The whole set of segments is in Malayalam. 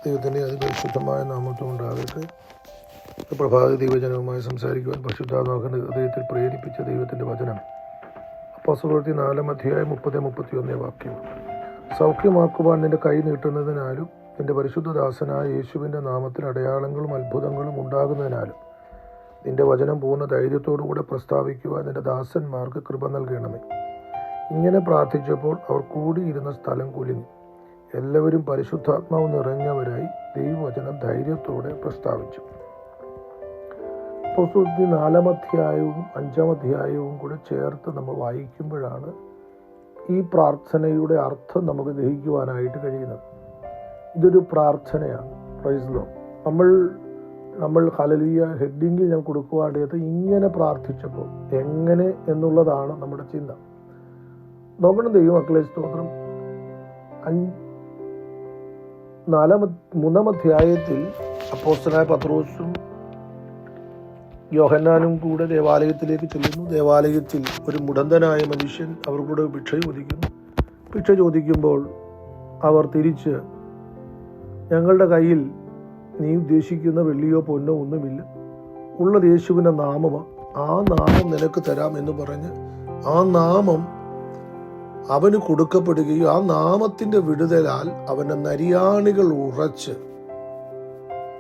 ദൈവത്തിൻ്റെ അതിപരിശുദ്ധമായ നാമത്വം ഉണ്ടാകട്ടെ. പ്രഭാത ദൈവജനവുമായി സംസാരിക്കുവാൻ പരിശുദ്ധാത്മാവിന്റെ ഹൃദയത്തിൽ പ്രേരിപ്പിച്ച ദൈവത്തിൻ്റെ വചനം അപ്പോസ്തലപ്രവൃത്തി 4:30-31 വാക്യം. സൗഖ്യമാക്കുവാൻ നിന്റെ കൈ നീട്ടുന്നതിനാലും നിന്റെ പരിശുദ്ധദാസനായ യേശുവിൻ്റെ നാമത്തിൽ അടയാളങ്ങളും അത്ഭുതങ്ങളും ഉണ്ടാകുന്നതിനാലും നിന്റെ വചനം പൂർണ്ണ ധൈര്യത്തോടുകൂടെ പ്രസ്താവിക്കുവാൻ നിന്റെ ദാസന്മാർക്ക് കൃപ നൽകണമേ. ഇങ്ങനെ പ്രാർത്ഥിച്ചപ്പോൾ അവർ കൂടിയിരുന്ന സ്ഥലം കുലുങ്ങി. എല്ലാവരും പരിശുദ്ധാത്മാവ് നിറഞ്ഞവരായി ദൈവവചനം ധൈര്യത്തോടെ പ്രസ്താവിച്ചു. അപ്പോസ്തലപ്രവൃത്തി 4-ാം 5-ാം അധ്യായവും കൂടെ ചേർത്ത് നമ്മൾ വായിക്കുമ്പോഴാണ് ഈ പ്രാർത്ഥനയുടെ അർത്ഥം നമുക്ക് ഗ്രഹിക്കുവാനായിട്ട് കഴിയുന്നത്. ഇതൊരു പ്രാർത്ഥനയാണ്. Price the Lord. നമ്മൾ ഹല്ലേലൂയ ഹെഡിങ്ങിൽ ഞാൻ കൊടുക്കുവാണ്ടത് ഇങ്ങനെ പ്രാർത്ഥിച്ചപ്പോൾ എങ്ങനെ എന്നുള്ളതാണ് നമ്മുടെ ചിന്ത. നോക്കണം ദൈവമക്കളെ, സ്തോത്രം. 3-ാം അധ്യായത്തിൽ അപ്പോസ്തലനായ പത്രോസും യോഹന്നാനും കൂടെ ദേവാലയത്തിലേക്ക് ചെല്ലുന്നു. ദേവാലയത്തിൽ ഒരു മുടന്തനായ മനുഷ്യൻ അവർക്കൂടെ ഭിക്ഷ ചോദിക്കുന്നു. ഭിക്ഷ ചോദിക്കുമ്പോൾ അവർ തിരിച്ച്, ഞങ്ങളുടെ കയ്യിൽ നീ ഉദ്ദേശിക്കുന്ന വെള്ളിയോ പൊന്നോ ഒന്നുമില്ല, ഉള്ളത് യേശുവിൻ്റെ നാമമാണ്, ആ നാമം നിനക്ക് തരാം എന്ന് പറഞ്ഞ് ആ നാമം അവന് കൊടുക്കപ്പെടുകയും ആ നാമത്തിൻ്റെ വിടുതലാൽ അവൻ്റെ നരിയാണികൾ ഉറച്ച്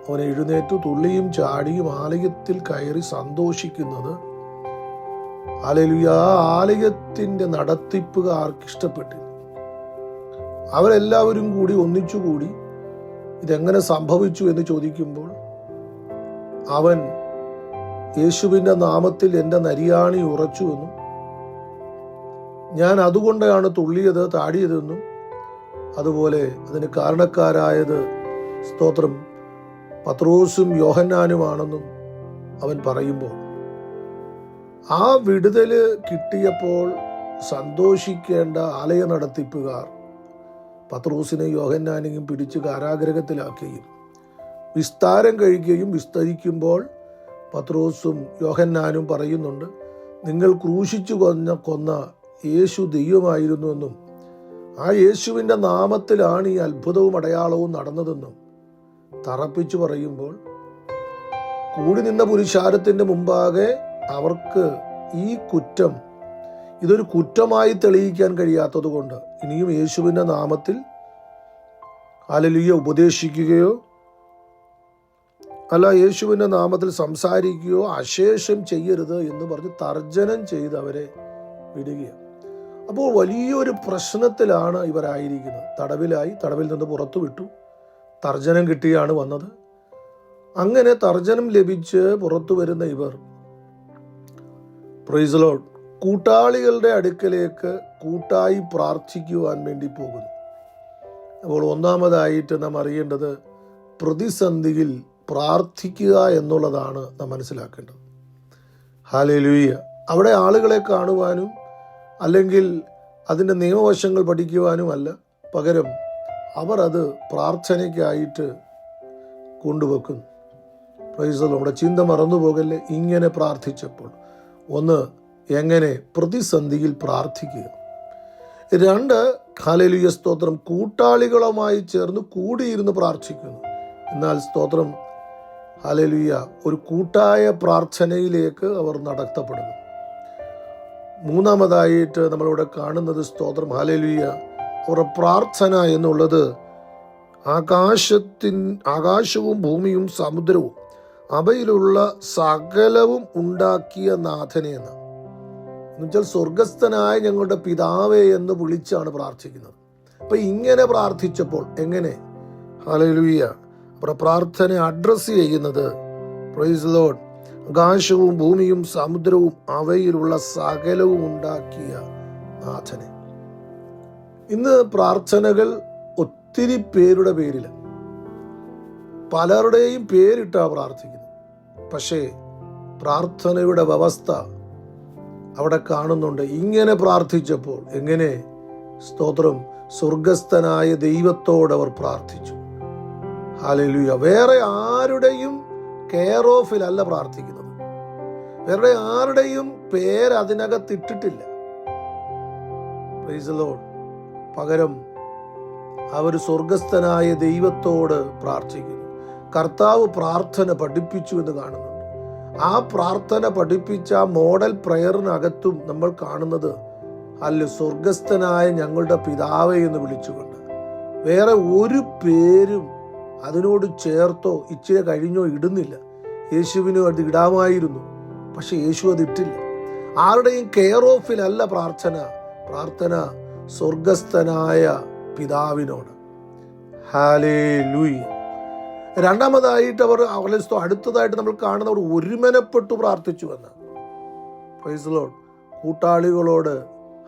അവൻ എഴുന്നേറ്റ് തുള്ളിയും ചാടിയും ആലയത്തിൽ കയറി സന്തോഷിക്കുന്നത് ഹല്ലേലൂയ ആ ആലയത്തിൻ്റെ നടത്തിപ്പുകാർക്ക് ഇഷ്ടപ്പെട്ടില്ല. അവരെല്ലാവരും കൂടി ഒന്നിച്ചുകൂടി ഇതെങ്ങനെ സംഭവിച്ചു എന്ന് ചോദിക്കുമ്പോൾ അവൻ യേശുവിൻ്റെ നാമത്തിൽ എൻ്റെ നരിയാണി ഉറച്ചു എന്നും ഞാൻ അതുകൊണ്ടാണ് തുള്ളിയത് താടിയതെന്നും അതുപോലെ അതിന് കാരണക്കാരായത് സ്തോത്രം പത്രോസും യോഹന്നാനുമാണെന്നും അവൻ പറയുമ്പോൾ ആ വിടുതല് കിട്ടിയപ്പോൾ സന്തോഷിക്കേണ്ട ആലയ നടത്തിപ്പുകാർ പത്രോസിനെയും യോഹന്നാനെയും പിടിച്ച് കാരാഗ്രഹത്തിലാക്കുകയും വിസ്താരം കഴിക്കുകയും വിസ്തരിക്കുമ്പോൾ പത്രോസും യോഹന്നാനും പറയുന്നുണ്ട്, നിങ്ങൾ ക്രൂശിച്ചു കൊന്ന യേശു ദൈവമായിരുന്നുവെന്നും ആ യേശുവിൻ്റെ നാമത്തിലാണ് ഈ അത്ഭുതവും അടയാളവും നടന്നതെന്നും തറപ്പിച്ചു പറയുമ്പോൾ കൂടി നിന്ന പുരുഷാരത്തിൻ്റെ മുമ്പാകെ അവർക്ക് ഈ കുറ്റം ഇതൊരു കുറ്റമായി തെളിയിക്കാൻ കഴിയാത്തത് കൊണ്ട് ഇനിയും യേശുവിൻ്റെ നാമത്തിൽ ഹല്ലേലൂയ ഉപദേശിക്കുകയോ അല്ല യേശുവിൻ്റെ നാമത്തിൽ സംസാരിക്കുകയോ അശേഷം ചെയ്യരുത് എന്ന് പറഞ്ഞ് തർജ്ജനം ചെയ്ത് അവരെ വിടുകയാണ്. അപ്പോൾ വലിയൊരു പ്രശ്നത്തിലാണ് ഇവരായിരിക്കുന്നത്. തടവിൽ നിന്ന് പുറത്തു വിട്ടു, തർജ്ജനം കിട്ടിയാണ് വന്നത്. അങ്ങനെ തർജ്ജനം ലഭിച്ച് പുറത്തു വരുന്ന ഇവർ പ്രൈസ് ദി ലോർഡ് കൂട്ടാളികളുടെ അടുക്കലേക്ക് കൂട്ടായി പ്രാർത്ഥിക്കുവാൻ വേണ്ടി പോകുന്നു. അപ്പോൾ ഒന്നാമതായിട്ട് നാം അറിയേണ്ടത് പ്രതിസന്ധിയിൽ പ്രാർത്ഥിക്കുക എന്നുള്ളതാണ് നാം മനസ്സിലാക്കേണ്ടത്. ഹല്ലേലൂയ. അവിടെ ആളുകളെ കാണുവാനും അല്ലെങ്കിൽ അതിൻ്റെ നിയമവശങ്ങൾ പഠിക്കുവാനുമല്ല, പകരം അവർ അത് പ്രാർത്ഥനയ്ക്കായിട്ട് കൊണ്ടുവെക്കുന്നു. Praise the Lord. നമ്മുടെ ചിന്ത മറന്നുപോകല്ലേ. ഇങ്ങനെ പ്രാർത്ഥിച്ചപ്പോൾ ഒന്ന്, എങ്ങനെ പ്രതിസന്ധിയിൽ പ്രാർത്ഥിക്കുക. 2, ഹല്ലേലൂയ സ്തോത്രം, കൂട്ടാളികളുമായി ചേർന്ന് കൂടിയിരുന്ന് പ്രാർത്ഥിക്കുന്നു. എന്നാൽ സ്തോത്രം ഹല്ലേലൂയ ഒരു കൂട്ടായ പ്രാർത്ഥനയിലേക്ക് അവർ നടത്തപ്പെടുന്നു. 3-ാമതായിട്ട് നമ്മളിവിടെ കാണുന്നത് സ്തോത്രം ഹല്ലേലൂയ അവരുടെ പ്രാർത്ഥന എന്നുള്ളത് ആകാശവും ഭൂമിയും സമുദ്രവും അവയിലുള്ള സകലവും ഉണ്ടാക്കിയ നാഥനെ എന്ന് എന്നുവെച്ചാൽ സ്വർഗസ്ഥനായ ഞങ്ങളുടെ പിതാവേ എന്ന് വിളിച്ചാണ് പ്രാർത്ഥിക്കുന്നത്. അപ്പൊ ഇങ്ങനെ പ്രാർത്ഥിച്ചപ്പോൾ എങ്ങനെ ഹല്ലേലൂയ അവരുടെ പ്രാർത്ഥന അഡ്രസ് ചെയ്യുന്നത് പ്രൈസ് ദി ലോർഡ് ആകാശവും ഭൂമിയും സമുദ്രവും അവയിലുള്ള സകലവും ഉണ്ടാക്കിയ നാഥനെ. ഇന്ന് പ്രാർത്ഥനകൾ ഒത്തിരി പേരുടെ പേരിൽ പലരുടെയും പേരിട്ടാണ് പ്രാർത്ഥിക്കുന്നത്. പക്ഷേ പ്രാർത്ഥനയുടെ വ്യവസ്ഥ അവിടെ കാണുന്നുണ്ട്. ഇങ്ങനെ പ്രാർത്ഥിച്ചപ്പോൾ എങ്ങനെ സ്തോത്രം സ്വർഗസ്ഥനായ ദൈവത്തോടവർ പ്രാർത്ഥിച്ചു. ഹല്ലേലൂയ. വേറെ ആരുടെയും കെയർ ഓഫിലല്ല പ്രാർത്ഥിക്കുന്നത്. വേറെ ആരുടെയും പേര് അതിനകത്തിട്ടിട്ടില്ല. Price the Lord. പകരം അവർ സ്വർഗസ്ഥനായ ദൈവത്തോട് പ്രാർത്ഥിക്കുന്നു. കർത്താവ് പ്രാർത്ഥന പഠിപ്പിച്ചു എന്ന് കാണുന്നുണ്ട്. ആ പ്രാർത്ഥന പഠിപ്പിച്ച മോഡൽ പ്രയറിനകത്തും നമ്മൾ കാണുന്നത് സ്വർഗസ്ഥനായ ഞങ്ങളുടെ പിതാവേ എന്ന് വിളിച്ചുകൊണ്ട്. വേറെ ഒരു പേരും അതിനോട് ചേർത്തോ ഇച്ചിരി കഴിഞ്ഞോ ഇടുന്നില്ല. യേശുവിനും അത് ഇടാമായിരുന്നു, പക്ഷെ യേശു അത് ഇട്ടില്ല. ആരുടെയും കെയർ ഓഫിലല്ല പ്രാർത്ഥന സ്വർഗസ്ഥനായ പിതാവിനോട്. ഹല്ലേലൂയ. രണ്ടാമതായിട്ട് അടുത്തതായിട്ട് നമ്മൾ കാണുന്നവർ ഒരുമനപ്പെട്ടു പ്രാർത്ഥിച്ചുവെന്ന്. Praise Lord. കൂട്ടാളികളോട്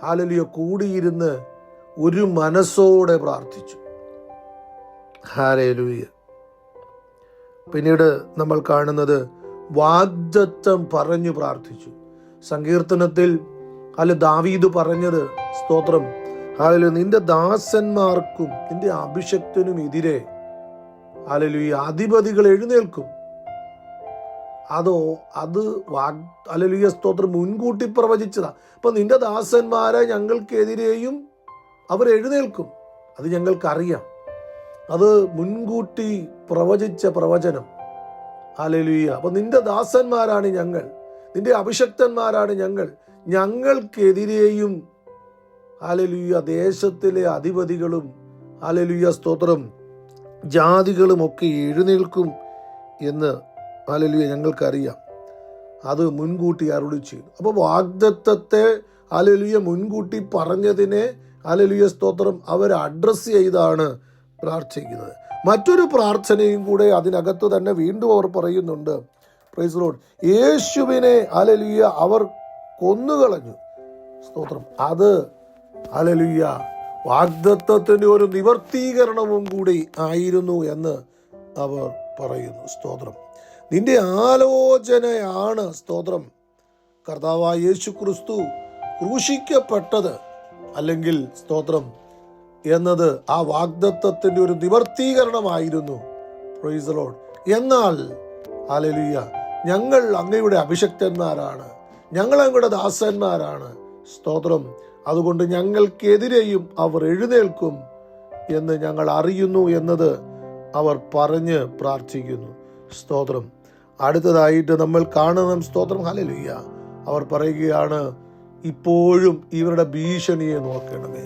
ഹല്ലേലൂയ കൂടിയിരുന്ന് ഒരു മനസ്സോടെ പ്രാർത്ഥിച്ചു. ഹല്ലേലൂയ. പിന്നീട് നമ്മൾ കാണുന്നത് വാഗ്ദത്തം പറഞ്ഞു പ്രാർത്ഥിച്ചു. സങ്കീർത്തനത്തിൽ ദാവീദ് പറഞ്ഞത്, സ്തോത്രം, ഹല്ലേലൂയ, നിന്റെ ദാസന്മാർക്കും നിന്റെ അഭിഷക്തനും എതിരെ ഹല്ലേലൂയ അധിപതികൾ എഴുന്നേൽക്കും. അത് ഹല്ലേലൂയ സ്തോത്രം മുൻകൂട്ടി പ്രവചിച്ചതാ. അപ്പൊ നിന്റെ ദാസന്മാരെ ഞങ്ങൾക്കെതിരെയും അവർ എഴുന്നേൽക്കും. അത് ഞങ്ങൾക്കറിയാം. അത് മുൻകൂട്ടി പ്രവചിച്ച പ്രവചനം. ഹല്ലേലൂയ. അപ്പൊ നിന്റെ ദാസന്മാരാണ് ഞങ്ങൾ, നിന്റെ അഭിഷക്തന്മാരാണ് ഞങ്ങൾ, ഞങ്ങൾക്കെതിരെയും ഹല്ലേലൂയ ദേശത്തിലെ അധിപതികളും ഹല്ലേലൂയ സ്തോത്രം ജാതികളും ഒക്കെ എഴുന്നേൽക്കും എന്ന് ഹല്ലേലൂയ ഞങ്ങൾക്കറിയാം. അത് മുൻകൂട്ടി അരുളി ചെയ്തു. അപ്പോൾ വാഗ്ദത്തത്തെ ഹല്ലേലൂയ മുൻകൂട്ടി പറഞ്ഞതിനെ ഹല്ലേലൂയ സ്തോത്രം അവർ അഡ്രസ് ചെയ്താണ് പ്രാർത്ഥിക്കുന്നത്. മറ്റൊരു പ്രാർത്ഥനയും കൂടെ അതിനകത്ത് തന്നെ വീണ്ടും അവർ പറയുന്നുണ്ട്. Praise Lord. യേശുവിനെ ഹല്ലേലൂയ അവർ കൊന്നുകളഞ്ഞു. സ്തോത്രം. അത് ഹല്ലേലൂയ വാഗ്ദത്തത്തിന്റെ ഒരു നിവർത്തീകരണവും കൂടി ആയിരുന്നു എന്ന് അവർ പറയുന്നു. സ്തോത്രം. നിന്റെ ആലോചനയാണ് സ്തോത്രം കർത്താവായ യേശു ക്രിസ്തു ക്രൂശിക്കപ്പെട്ടത്, അല്ലെങ്കിൽ സ്തോത്രം എന്നത് ആ വാഗ്ദത്തത്തിന്റെ ഒരു നിവർത്തീകരണമായിരുന്നു. Praise Lord. എന്നാൽ ഹല്ലേലൂയ ഞങ്ങൾ അങ്ങയുടെ അഭിഷക്തന്മാരാണ്, ഞങ്ങൾ അങ്ങയുടെ ദാസന്മാരാണ്. സ്തോത്രം. അതുകൊണ്ട് ഞങ്ങൾക്കെതിരെയും അവർ എഴുന്നേൽക്കും എന്ന് ഞങ്ങൾ അറിയുന്നു എന്നത് അവർ പറഞ്ഞ് പ്രാർത്ഥിക്കുന്നു. സ്തോത്രം. അടുത്തതായിട്ട് നമ്മൾ കാണണം. സ്തോത്രം. ഹല്ലേലൂയ. അവർ പറയുകയാണ്, ഇപ്പോഴും ഇവരുടെ ഭീഷണിയെ നോക്കണമേ.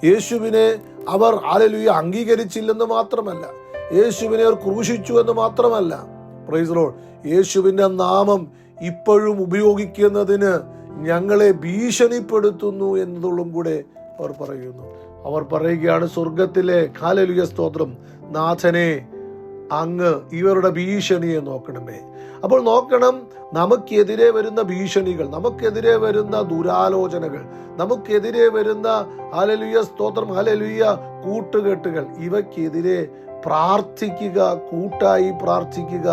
യേശുവിനെ അവർ ഹല്ലേലൂയ അംഗീകരിച്ചില്ലെന്ന് മാത്രമല്ല, യേശുവിനെ അവർ ക്രൂശിച്ചു എന്ന് മാത്രമല്ല, പ്രൈസ് ലോർഡ്, യേശുവിന്റെ നാമം ഇപ്പോഴും ഉപയോഗിക്കുന്നതിന് ഞങ്ങളെ ഭീഷണിപ്പെടുത്തുന്നു എന്നതും കൂടെ അവർ പറയുന്നു. അവർ പറയുകയാണ്, സ്വർഗത്തിലെ ഹല്ലേലൂയ സ്തോത്രം നാഥനെ, അങ്ങ് ഇവരുടെ ഭീഷണിയെ നോക്കണമേ. അപ്പോൾ നോക്കണം, നമുക്കെതിരെ വരുന്ന ഭീഷണികൾ, നമുക്കെതിരെ വരുന്ന ദുരാലോചനകൾ, നമുക്കെതിരെ വരുന്ന ഹല്ലേലൂയ സ്തോത്രം ഹല്ലേലൂയ കൂട്ടുകെട്ടുകൾ, ഇവയ്ക്കെതിരെ പ്രാർത്ഥിക്കുക, കൂട്ടായി പ്രാർത്ഥിക്കുക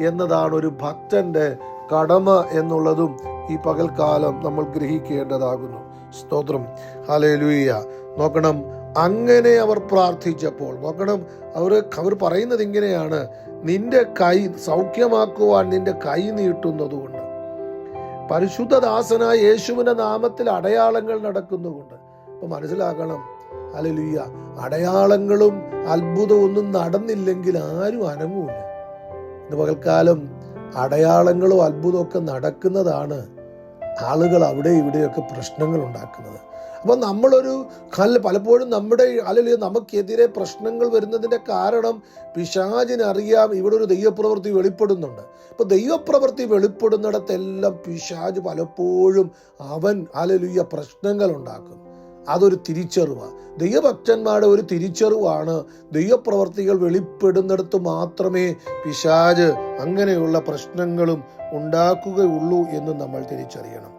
എന്നതാണ് ഒരു ഭക്തന്റെ കടമ എന്നുള്ളതും ഈ പകൽക്കാലം നമ്മൾ ഗ്രഹിക്കേണ്ടതാകുന്നു. സ്തോത്രം. ഹല്ലേലൂയ. നോക്കണം, അങ്ങനെ അവർ പ്രാർത്ഥിച്ചപ്പോൾ നോക്കണം, അവർ പറയുന്നത് ഇങ്ങനെയാണ്, നിന്റെ കൈ സൗഖ്യമാക്കുവാൻ നിന്റെ കൈ നീട്ടുന്നതുകൊണ്ട്, പരിശുദ്ധദാസനായ യേശുവിന്റെ നാമത്തിൽ അടയാളങ്ങൾ നടക്കുന്നുകൊണ്ട്. അപ്പൊ മനസ്സിലാക്കണം, ഹല്ലേലൂയ, അടയാളങ്ങളും അത്ഭുതവും ഒന്നും നടന്നില്ലെങ്കിൽ ആരും അനങ്ങൂല. ഇന്ന് പകൽക്കാലം അടയാളങ്ങളും അത്ഭുതവും ഒക്കെ നടക്കുന്നതാണ് ആളുകൾ അവിടെ ഇവിടെയൊക്കെ പ്രശ്നങ്ങൾ ഉണ്ടാക്കുന്നത്. അപ്പൊ നമ്മളൊരു പലപ്പോഴും നമ്മുടെ അല്ലെങ്കിൽ നമുക്കെതിരെ പ്രശ്നങ്ങൾ വരുന്നതിന്റെ കാരണം പിശാചിനറിയാം ഇവിടെ ഒരു ദൈവപ്രവൃത്തി വെളിപ്പെടുന്നുണ്ട്. ഇപ്പൊ ദൈവപ്രവൃത്തി വെളിപ്പെടുന്നിടത്തെല്ലാം പിശാച് പലപ്പോഴും അവൻ ഹല്ലേലൂയ പ്രശ്നങ്ങൾ ഉണ്ടാക്കും. അതൊരു തിരിച്ചറിവാണ്. ദൈവഭക്തന്മാരുടെ ഒരു തിരിച്ചറിവാണ്, ദൈവപ്രവർത്തികൾ വെളിപ്പെടുന്നിടത്ത് മാത്രമേ പിശാച് അങ്ങനെയുള്ള പ്രശ്നങ്ങളും ഉണ്ടാക്കുകയുള്ളൂ എന്ന് നമ്മൾ തിരിച്ചറിയണം.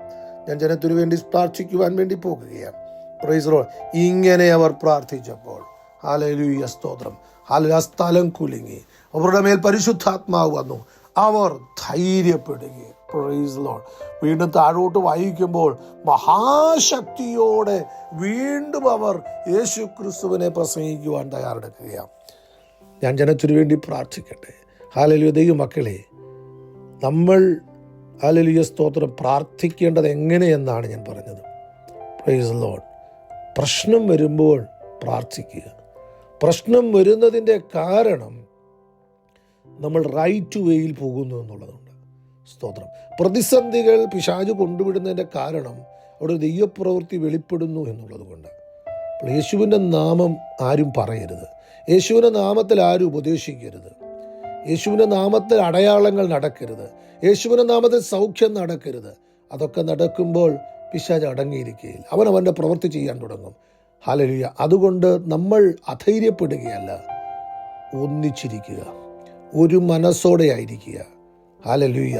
ഞാൻ ജനത്തിനു വേണ്ടി പ്രാർത്ഥിക്കുവാൻ വേണ്ടി പോകുകയാണ്. Praise Lord. ഇങ്ങനെ അവർ പ്രാർത്ഥിച്ചപ്പോൾ ഹല്ലേലൂയ സ്തോത്രം, ഹല്ലേലൂയ, സ്ഥലം കുലുങ്ങി, അവരുടെ മേൽ പരിശുദ്ധാത്മാവ് വന്നു, അവർ ധൈര്യപ്പെടുകയും. Praise Lord. വീണ്ടും താഴോട്ട് വായിക്കുമ്പോൾ മഹാശക്തിയോടെ വീണ്ടും അവർ യേശു ക്രിസ്തുവിനെ പ്രസംഗിക്കുവാൻ തയ്യാറെടുക്കുകയാണ്. ഞാൻ ജനത്തിനു വേണ്ടി പ്രാർത്ഥിക്കട്ടെ. ഹല്ലേലൂയ. ദൈവമക്കളെ, നമ്മൾ ഹല്ലേലൂയ സ്തോത്രം പ്രാർത്ഥിക്കേണ്ടത് എങ്ങനെയെന്നാണ് ഞാൻ പറഞ്ഞത്. Praise Lord. പ്രശ്നം വരുമ്പോൾ പ്രാർത്ഥിക്കുക. പ്രശ്നം വരുന്നതിൻ്റെ കാരണം നമ്മൾ റൈറ്റ് വേയിൽ പോകുന്നു എന്നുള്ളതുണ്ട്. സ്തോത്രം. പ്രതിസന്ധികൾ പിശാച് കൊണ്ടുവിടുന്നതിൻ്റെ കാരണം അവിടെ ദൈവപ്രവൃത്തി വെളിപ്പെടുന്നു എന്നുള്ളത് കൊണ്ട്. യേശുവിൻ്റെ നാമം ആരും പറയരുത്, യേശുവിൻ്റെ നാമത്തിൽ ആരും ഉപദേശിക്കരുത്, യേശുവിൻ്റെ നാമത്തിൽ അടയാളങ്ങൾ നടക്കരുത്, യേശുവിൻ്റെ നാമത്തിൽ സൗഖ്യം നടക്കരുത്. അതൊക്കെ നടക്കുമ്പോൾ പിശാച് അടങ്ങിയിരിക്കുകയില്ല, അവൻ അവൻ്റെ പ്രവൃത്തി ചെയ്യാൻ തുടങ്ങും. ഹല്ലേലൂയ. അതുകൊണ്ട് നമ്മൾ അധൈര്യപ്പെടുകയല്ല, ഒന്നിച്ചിരിക്കുക, ഒരു മനസ്സോടെ ആയിരിക്കുക. ഹല്ലേലൂയ.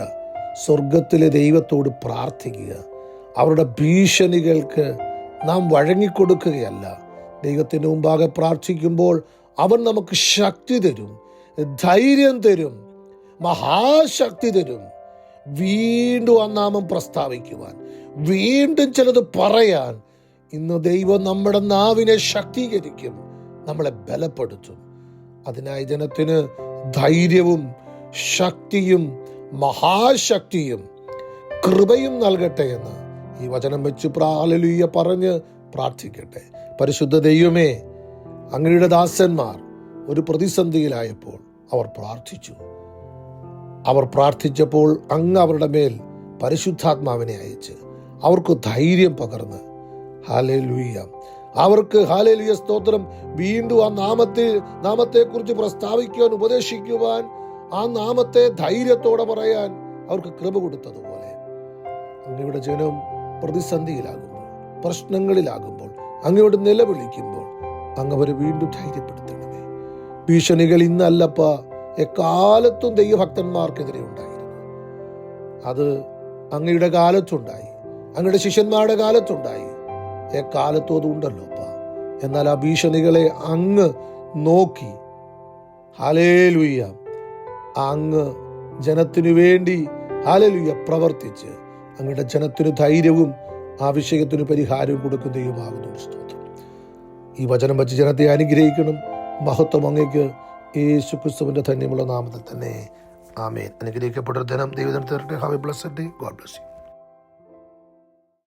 സ്വർഗത്തിലെ ദൈവത്തോട് പ്രാർത്ഥിക്കുക. അവരുടെ ഭീഷണികൾക്ക് നാം വഴങ്ങിക്കൊടുക്കുകയല്ല. ദൈവത്തിന് മുമ്പാകെ പ്രാർത്ഥിക്കുമ്പോൾ അവൻ നമുക്ക് ശക്തി തരും, ധൈര്യം തരും, മഹാശക്തി തരും. വീണ്ടും ആ നാമം പ്രസ്താവിക്കുവാൻ, വീണ്ടും ചിലത് പറയാൻ ഇന്ന് ദൈവം നമ്മുടെ നാവിനെ ശക്തീകരിക്കും, നമ്മളെ ബലപ്പെടുത്തും. അതിനായി ജനത്തിന് ധൈര്യവും ശക്തിയും മഹാശക്തിയും കൃപയും നൽകട്ടെ എന്ന് ഈ വചനം വെച്ച് ഹല്ലേലൂയ പറഞ്ഞ് പ്രാർത്ഥിക്കട്ടെ. പരിശുദ്ധ ദൈവമേ, അങ്ങയുടെ ദാസന്മാർ ഒരു പ്രതിസന്ധിയിലായപ്പോൾ അവർ പ്രാർത്ഥിച്ചു. അവർ പ്രാർത്ഥിച്ചപ്പോൾ അങ്ങ് അവരുടെ മേൽ പരിശുദ്ധാത്മാവിനെ അയച്ച് അവർക്ക് ധൈര്യം പകർന്ന്, ഹല്ലേലൂയ, അവർക്ക് ഹല്ലേലൂയ സ്തോത്രം, വീണ്ടും ആ നാമത്തെക്കുറിച്ച് പ്രസ്താവിക്കുവാൻ, ഉപദേശിക്കുവാൻ, ആ നാമത്തെ ധൈര്യത്തോടെ പറയാൻ അവർക്ക് കൃപ കൊടുത്തതുപോലെ അങ്ങയുടെ ജനം പ്രതിസന്ധിയിലാകുമ്പോൾ, പ്രശ്നങ്ങളിലാകുമ്പോൾ, അങ്ങയോട് നിലവിളിക്കുമ്പോൾ അങ്ങ് അവരെ വീണ്ടും ധൈര്യപ്പെടുത്തണമേ. ഭീഷണികൾ ഇന്നല്ലപ്പ, എക്കാലത്തും ദൈവഭക്തന്മാർക്കെതിരെ ഉണ്ടായിരുന്നു. അത് അങ്ങയുടെ കാലത്തുണ്ടായി, അങ്ങയുടെ ശിഷ്യന്മാരുടെ കാലത്തുണ്ടായി, എക്കാലത്തും അതുണ്ടല്ലോ അപ്പ. എന്നാൽ ആ ഭീഷണികളെ അങ്ങ് നോക്കി, ഹല്ലേലൂയ, അങ്ങ് ജനത്തിനു വേണ്ടി ഹല്ലേലൂയ പ്രവർത്തിച്ച് അങ്ങയുടെ ജനത്തിന് ധൈര്യവും ആ വിഷയത്തിന് പരിഹാരവും കൊടുക്കുന്ന ദൈവമാകുന്നു. സ്തോത്രം. ഈ വചനം വച്ച് ജനത്തെ അനുഗ്രഹിക്കണം. മഹത്വം അങ്ങേക്ക് യേശുക്രിസ്തുവിന്റെ ധന്യമുള്ള നാമത്തിൽ തന്നെ. ആമേൻ. അനുഗ്രഹിക്കപ്പെട്ട ദിനം ദൈവദിനത്തിൽ. Have a blessed day. God bless U.